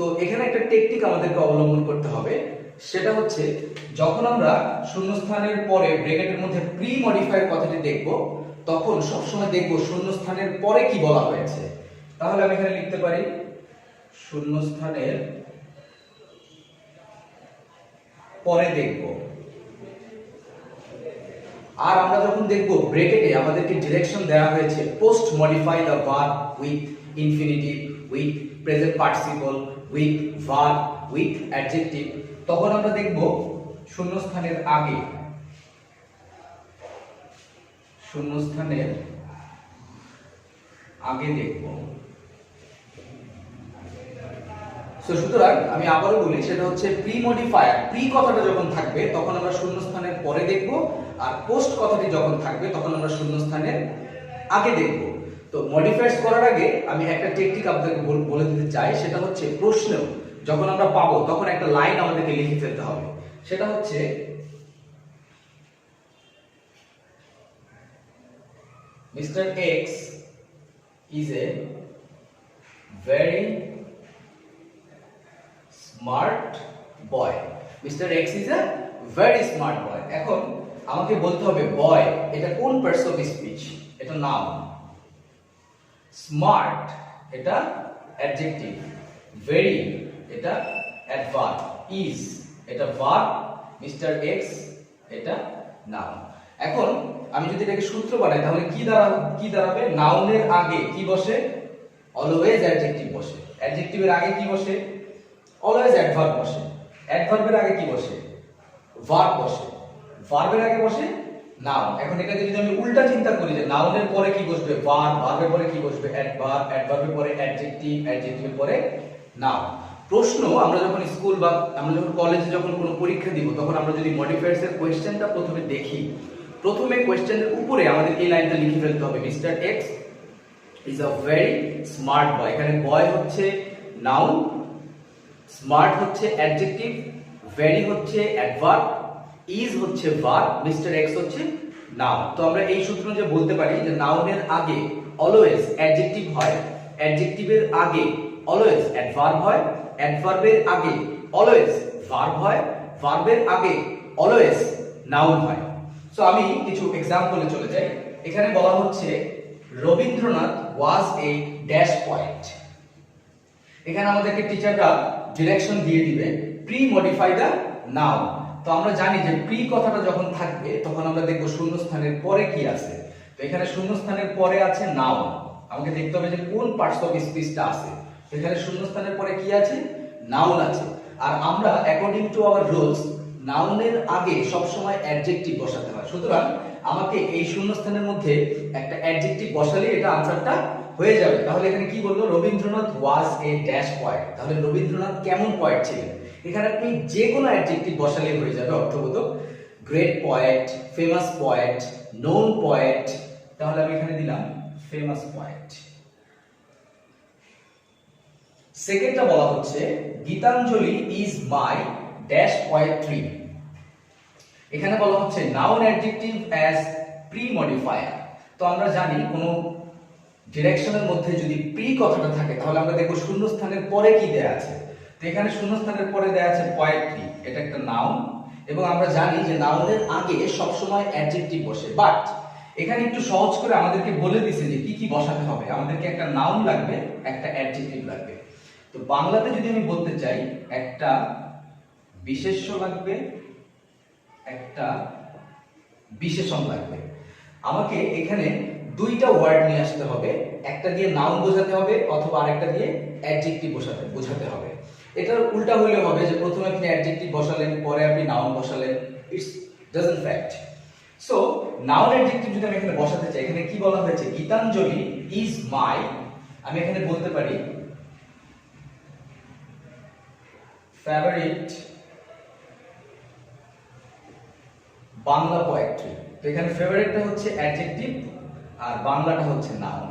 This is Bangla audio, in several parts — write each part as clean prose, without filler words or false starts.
তো এখানে একটা টেকনিক আমাদেরকে অবলম্বন করতে হবে, সেটা হচ্ছে যখন আমরা শূন্যস্থানের পরে ব্র্যাকেটের মধ্যে প্রি মডিফায়ার কথাটি দেখব, তখন সবসময় দেখব শূন্যস্থানের পরে কি বলা হয়েছে। তাহলে আমি এখানে লিখতে পারি শূন্যস্থানের পরে দেখব। আর আমরা যখন দেখব ব্র্যাকেটে আমাদেরকে ডিরেকশন দেওয়া হয়েছে post modify the verb with infinitive, with present participle, with verb, with adjective, তখন আমরা দেখব শূন্যস্থানের আগে, শূন্যস্থানের আগে দেখব। সুতরাং আমি আবারও বলি, সেটা হচ্ছে প্রি মডিফায়ার, প্রি কথাটা যখন থাকবে তখন আমরা শূন্যস্থানের পরে দেখব, আর পোস্ট কথাটি যখন থাকবে তখন আমরা শূন্যস্থানের আগে দেখব। তো মডিফায়ার্স করার আগে আমি একটা টেকনিক আপনাদেরকে বলে দিতে চাই, সেটা হচ্ছে প্রশ্ন যখন আমরা পাবো তখন একটা লাইন আমাদেরকে লিখে ফেলতে হবে। সেটা হচ্ছে Mr. X is a very smart boy. Mr. X is a very smart boy. এখন আমাকে বলতে হবে বয় এটা কোন পার্টস অফ স্পিচ, এটা নাউন। স্মার্ট এটা অ্যাডজেক্টিভ, ভেরি এটা অ্যাডভার্ব, ইজ এটা ভার্ব, মিস্টার এক্স এটা নাউন। এখন আমি যদি এটাকে সূত্র বানাই তাহলে কি দাঁড়াবে? নাউনের আগে কি বসে? অলওয়েজ অ্যাডজেক্টিভ বসে। অ্যাডজেক্টিভের আগে কি বসে? অলওয়েজ অ্যাডভার্ব বসে। অ্যাডভার্বের আগে কি বসে? ভার্ব বসে। ভার্বের আগে বসে নাউন। এখন এটাকে যদি আমি উল্টা চিন্তা করি যে নাউনের পরে কি বসবে? ভার্ব, ভার্বের পরে কি বসবে? অ্যাডভার্ব, অ্যাডভার্বের পরে অ্যাডজেক্টিভ, অ্যাডজেক্টিভের পরে নাউন। প্রশ্ন আমরা যখন স্কুল বা আমরা যখন কলেজে যখন কোনো পরীক্ষা দিব, তখন আমরা যদি মডিফায়ার্স এর কোশ্চেনটা প্রথমে দেখি, প্রথমে কোশ্চেনের উপরে আমাদের এই লাইনটা লিখে ফেলতে হবে, mister x is a very smart boy. এখানে বয় হচ্ছে নাউন, স্মার্ট হচ্ছে অ্যাডজেক্টিভ, ভেরি হচ্ছে অ্যাডভার্ব, ইজ হচ্ছে ভার্ব, মিস্টার এক্স হচ্ছে নাউন। তো আমরা এই সূত্র যে বলতে পারি যে নাউনের আগে অলওয়েজ অ্যাডজেক্টিভ হয়, অ্যাডজেক্টিভের আগে অলওয়েজ অ্যাডভার্ব হয়, অ্যাডভার্বের আগে অলওয়েজ ভার্ব হয়, ভার্বের আগে অলওয়েজ নাউন হয়। সো আমি কিছু এক্সাম্পলে চলে যাই। এখানে বলা হচ্ছে রবীন্দ্রনাথ ওয়াজ এ ড্যাশ পয়েন্ট। এখানে আমাদেরকে টিচাররা ডিরেকশন দিয়ে দিবে প্রি মডিফাই দ্য নাউন। তো আমরা জানি যে প্রি কথাটা যখন থাকবে তখন আমরা দেখব শূন্যস্থানের পরে কি আছে। তো এখানে শূন্যস্থানের পরে আছে নাউন। আমাকে দেখতে হবে যে কোন পার্টস অফ স্পিচটা আছে। এখানে শূন্যস্থানের পরে কি আছে? নাউন আছে। আর আমরা অ্যাকর্ডিং টু আওয়ার রুলস নাউনের আগে সব সময় অ্যাডজেক্টিভ বসাতে হয়। সুতরাং আমাকে এই শূন্যস্থানের মধ্যে একটা অ্যাডজেক্টিভ বসালে এটা আনসারটা হয়ে যাবে। তাহলে এখানে কি বললো? রবীন্দ্রনাথ ওয়াজ এ ড্যাশ পয়েন্ট। তাহলে রবীন্দ্রনাথ কেমন পয়েন্ট ছিলেন? এখানে আপনি যে কোনো অ্যাডজেক্টিভ বসালেই হয়ে যাবে অর্থবোধক। Great poet, famous poet, known poet. তাহলে আমি এখানে দিলাম ফেমাস পয়েট। সেকেন্ডটা বলা হচ্ছে Gitanjali is my dash poetry. এখানে বলা হচ্ছে noun adjective as pre modifier. তো আমরা জানি কোন ডিরেকশনের মধ্যে যদি প্রি কথাটা থাকে তাহলে আমরা দেখব শূন্যস্থানের পরে কি দেয়া আছে। তো এখানে শূন্যস্থানের পরে দেয়া আছে পোয়েট্রি, এটা একটা নাউন, এবং আমরা জানি যে নাউনের আগে সব সময় অ্যাডজেক্টিভ বসে। বাট এখানে একটু সহজ করে আমাদেরকে বলে দিয়েছে যে কি কি বসাতে হবে। আমাদেরকে একটা নাউন লাগবে, একটা অ্যাডজেক্টিভ লাগবে। তো বাংলাতে যদি আমি বলতে চাই একটা বিশেষ্য লাগবে, একটা বিশেষণ লাগবে। আমাকে এখানে দুইটা ওয়ার্ড নিয়ে আসতে হবে, একটা দিয়ে নাউন বোঝাতে হবে অথবা আরেকটা দিয়ে অ্যাডজেক্টিভ বোঝাতে হবে। এটার উল্টা হলে হবে যে প্রথমে আপনি অ্যাডজেক্টিভ বসালেন, পরে আপনি নাউন বসালেন। It's doesn't fact. So noun adjective যদি আমি এখানে বসাতে চাই, এখানে কি বলা হয়েছে? গীতাঞ্জলি ইজ মাই, আমি এখানে বলতে পারি ফেভারিট বাংলা পোয়েট্রি। তো এখানে ফেভারিটটা হচ্ছে অ্যাডজেক্টিভ আর বাংলাটা হচ্ছে নাউন।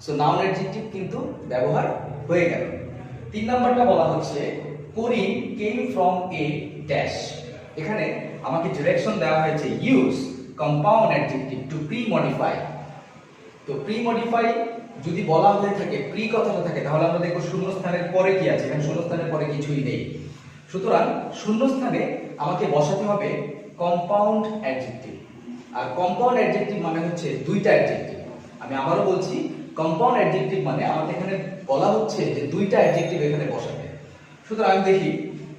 সো নাউন অ্যাডজেক্টিভ কিন্তু ব্যবহার হয়ে গেল। 3 নাম্বারটা বলা হচ্ছে করিম কেম ফ্রম এ ড্যাশ। এখানে আমাকে ডিরেকশন দেওয়া হয়েছে use compound adjective two pre modify. তো প্রি মডিফাই যদি বলা হয়ে থাকে প্রি কথাটা থাকে, তাহলে আমরা দেখব শূন্যস্থানের পরে কি আছে। এখানে শূন্যস্থানের পরে কিছুই নেই, সুতরাং শূন্যস্থানে আমাকে বসাতে হবে কম্পাউন্ড অ্যাডজেক্টিভ। আর কম্পাউন্ড অ্যাডজেক্টিভ মানে হচ্ছে দুইটা অ্যাডজেক্টিভ। আমি আবারও বলছি, কম্পাউন্ড অ্যাডজেক্টিভ মানে আমাদের এখানে বলা হচ্ছে যে দুইটা অ্যাডজেক্টিভ এখানে বসাতে। সুতরাং আমি দেখি,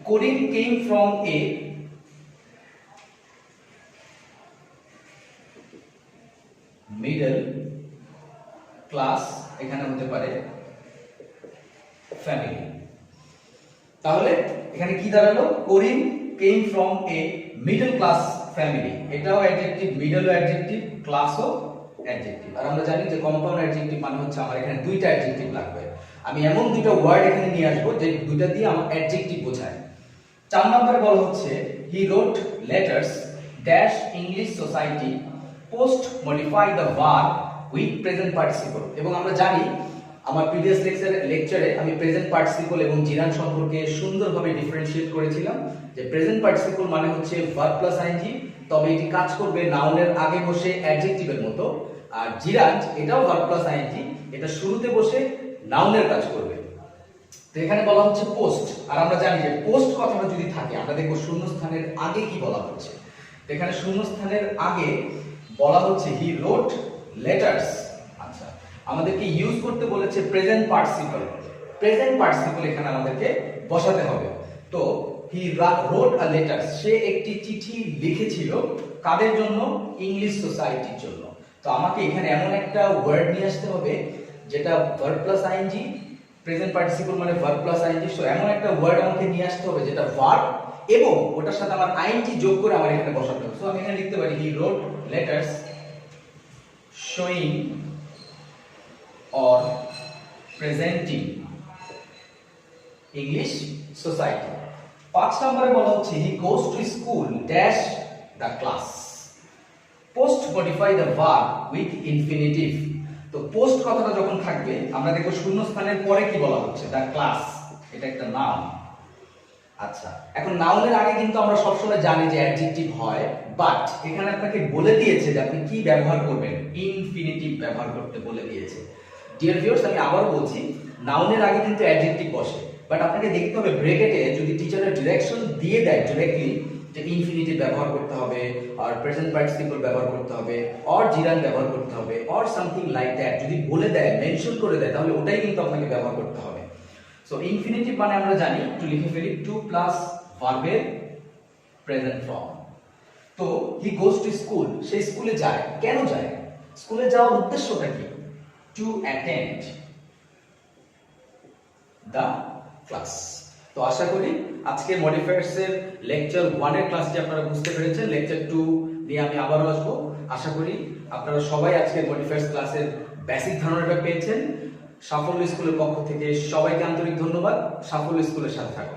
Karim came from a middle class, এখানে হতে পারে ফ্যামিলি। তাহলে এখানে কি দাঁড়ালো, Karim came from a middle class family, এটাও অ্যাডজেক্টিভ, মিডলও অ্যাডজেক্টিভ, ক্লাসও অ্যাডজেক্টিভ। আর আমরা জানি যে কম্পাউন্ড অ্যাডজেক্টিভ মানে হচ্ছে আমার এখানে দুইটা অ্যাডজেক্টিভ লাগবে। আমি এমন দুটো ওয়ার্ড এখানে নিয়ে আসবো যে দুইটা দিয়ে আমার অ্যাডজেক্টিভ বোঝায়। 4 নম্বরে বলা হচ্ছে he wrote letters dash English society post modify the verb with present participle. এবং আমরা জানি আমার প্রিভিয়াস লেকচারে আমি প্রেজেন্ট পার্টিসিপল এবং জিরান সম্পর্কে সুন্দরভাবে ডিফারেন্সিয়েট করেছিলাম যে প্রেজেন্ট পার্টিসিপল মানে হচ্ছে ভার্ব প্লাস আইএনজি, তবে এটি কাজ করবে নাউনের আগে বসে অ্যাডজেক্টিভের মতো। আর জিরান এটাও ভার্ব প্লাস আইএনজি, এটা শুরুতে বসে নাউনের কাজ করবে। তো এখানে বলা হচ্ছে পোস্ট, আর আমরা জানি যে পোস্ট কথাটা যদি থাকে আমরা দেখব শূন্যস্থানের আগে কি বলা হচ্ছে। তো এখানে শূন্যস্থানের আগে বলা হচ্ছে হি রোট লেটার্স। আচ্ছা, আমাদেরকে ইউজ করতে বলেছে প্রেজেন্ট পার্টিসিপল। প্রেজেন্ট পার্টিসিপল এখানে আমাদেরকে বসাতে হবে। তো হি রোট আ লেটার, সে একটি চিঠি লিখেছিল কাদের জন্য, ইংলিশ সোসাইটির জন্য। তো আমাকে এখানে এমন একটা ওয়ার্ড নিয়ে আসতে হবে যেটা verb plus ING, present participle মানে ভার্ব প্লাস আইএনজি, সো এমন একটা ওয়ার্ড আমাকে নিয়ে আসতে হবে যেটা ভার্ব এবং ওটার সাথে আমার আইএনজি যোগ করে আমার এখানে বসাতে হবে। সো আমি এখানে লিখতে পারি he wrote letters showing or presenting English society। 5 নম্বরে বলা হচ্ছে he goes to school dash the class post modify the verb with infinitive। তো পোস্ট কথাটা যখন থাকবে আমরা দেখব শূন্যস্থানের পরে কি বলা হচ্ছে, the class, এটা একটা নাউন। আচ্ছা, এখন নাউনের আগে কিন্তু আমরা সবসময় জানি যে অ্যাডজেক্টিভ হয়, বাট এখানে আপনাকে বলে দিয়েছে যে আপনি কি ব্যবহার করবেন, ইনফিনিটিভ ব্যবহার করতে বলে দিয়েছে। ডিয়ার ভিউয়ার্স, আমি আবারও বলছি, নাউনের আগে কিন্তু অ্যাডজেক্টিভ বসে, বাট আপনাকে দেখতে হবে ব্র্যাকেটে যদি টিচারের ডিরেকশন দিয়ে দেয় ডাইরেক্টলি যে ইনফিনিটিভ ব্যবহার করতে হবে, আর প্রেজেন্ট পার্টিসিপল ব্যবহার করতে হবে, অর জিরান ব্যবহার করতে হবে, অর সামথিং লাইক দ্যাট, যদি বলে দেয়, মেনশন করে দেয়, তাহলে ওটাই কিন্তু আপনাকে ব্যবহার করতে হবে। সো ইনফিনিটিভ মানে আমরা জানি, একটু লিখে ফেলি, টু প্লাস ভার্বের প্রেজেন্ট ফর্ম। তো হি গোজ টু স্কুল, সে স্কুলে যায়। কেন যায়? স্কুলে যাওয়ার উদ্দেশ্যটা কি? To attend the class। তো আশা করি আজকে মডিফায়ার্স এর লেকচার 1 এর ক্লাসটি আপনারা বুঝতে পেরেছেন। লেকচার 2 নিয়ে আমি আবারও আসবো। আশা করি আপনারা সবাই আজকে মডিফায়ার্স ক্লাসের বেসিক ধারণাটা পেয়েছেন। সাফল্য স্কুলের পক্ষ থেকে সবাইকে আন্তরিক ধন্যবাদ। সাফল্য স্কুলের সাথে থাকুন।